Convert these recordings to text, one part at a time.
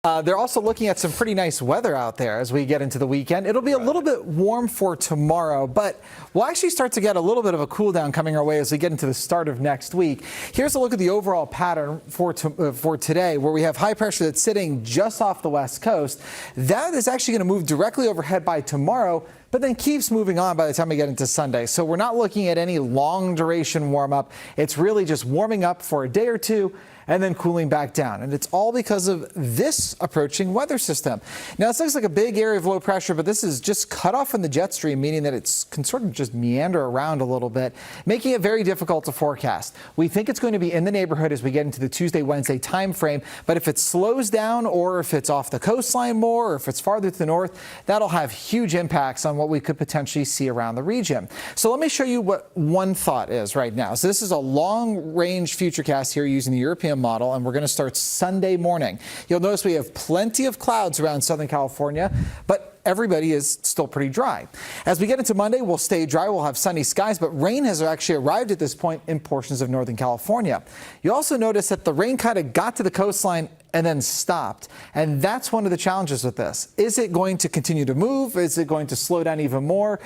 They're also looking at some pretty nice weather out there as we get into the weekend. It'll be a little bit warm for tomorrow, but we'll actually start to get a little bit of a cool down coming our way as we get into the start of next week. Here's a look at the overall pattern for today, where we have high pressure that's sitting just off the west coast. That is actually going to move directly overhead by tomorrow, but then keeps moving on by the time we get into Sunday. So we're not looking at any long duration warm up. It's really just warming up for a day or two and then cooling back down. And it's all because of this approaching weather system. Now, this looks like a big area of low pressure, but this is just cut off from the jet stream, meaning that it can sort of just meander around a little bit, making it very difficult to forecast. We think it's going to be in the neighborhood as we get into the Tuesday, Wednesday time frame, but if it slows down or if it's off the coastline more or if it's farther to the north, that'll have huge impacts on what we could potentially see around the region. So let me show you what one thought is right now. So this is a long-range futurecast here using the European model, and we're going to start Sunday morning. You'll notice we have plenty of clouds around Southern California, but everybody is still pretty dry. As we get into Monday, we'll stay dry. We'll have sunny skies, but rain has actually arrived at this point in portions of Northern California. You also notice that the rain kind of got to the coastline and then stopped. And that's one of the challenges with this. Is it going to continue to move? Is it going to slow down even more?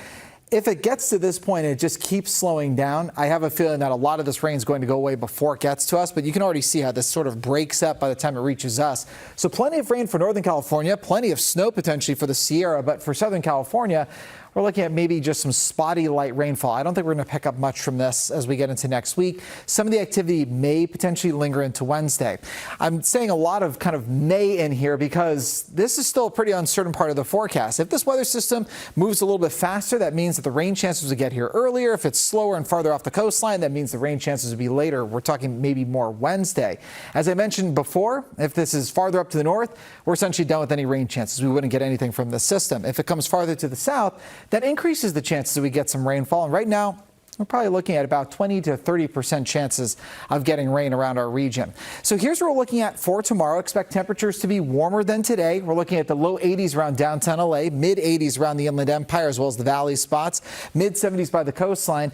If it gets to this point and it just keeps slowing down, I have a feeling that a lot of this rain is going to go away before it gets to us, but you can already see how this sort of breaks up by the time it reaches us. So plenty of rain for Northern California, plenty of snow potentially for the Sierra, but for Southern California, we're looking at maybe just some spotty light rainfall. I don't think we're going to pick up much from this as we get into next week. Some of the activity may potentially linger into Wednesday. I'm saying a lot of kind of may in here because this is still a pretty uncertain part of the forecast. If this weather system moves a little bit faster, that means that the rain chances will get here earlier. If it's slower and farther off the coastline, that means the rain chances will be later. We're talking maybe more Wednesday. As I mentioned before, if this is farther up to the north, we're essentially done with any rain chances. We wouldn't get anything from the system. If it comes farther to the south, that increases the chances that we get some rainfall. And right now, we're probably looking at about 20 to 30% chances of getting rain around our region. So here's what we're looking at for tomorrow. Expect temperatures to be warmer than today. We're looking at the low 80s around downtown LA, mid 80s around the Inland Empire, as well as the valley spots, mid 70s by the coastline.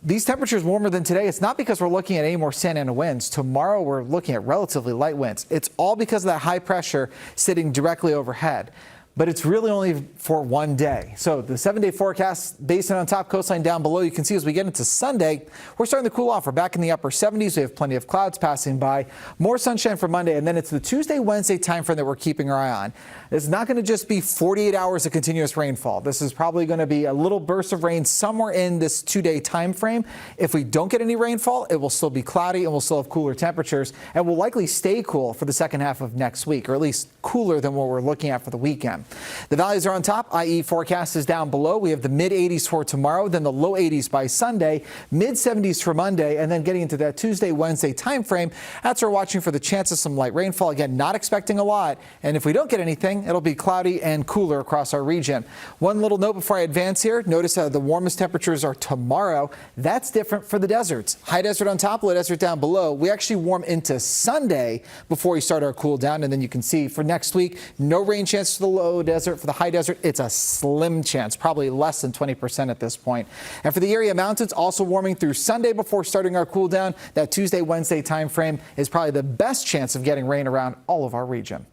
These temperatures warmer than today. It's not because we're looking at any more Santa Ana winds. Tomorrow, we're looking at relatively light winds. It's all because of that high pressure sitting directly overhead. But it's really only for one day. So the 7-day forecast based on top coastline down below, you can see as we get into Sunday, we're starting to cool off. We're back in the upper 70s. We have plenty of clouds passing by, more sunshine for Monday, and then it's the Tuesday, Wednesday time frame that we're keeping our eye on. It's not going to just be 48 hours of continuous rainfall. This is probably going to be a little burst of rain somewhere in this 2-day time frame. If we don't get any rainfall, it will still be cloudy and we'll still have cooler temperatures, and will likely stay cool for the second half of next week, or at least cooler than what we're looking at for the weekend. The valleys are on top, i.e. forecast is down below. We have the mid 80s for tomorrow, then the low 80s by Sunday, mid 70s for Monday, and then getting into that Tuesday, Wednesday time frame. That's where we're watching for the chance of some light rainfall. Again, not expecting a lot. And if we don't get anything, it'll be cloudy and cooler across our region. One little note before I advance here. Notice how the warmest temperatures are tomorrow. That's different for the deserts. High desert on top, low desert down below. We actually warm into Sunday before we start our cool down. And then you can see for next week, no rain chance for the low desert. For the high desert, it's a slim chance, probably less than 20% at this point. And for the area mountains, also warming through Sunday before starting our cool down. That Tuesday, Wednesday time frame is probably the best chance of getting rain around all of our region.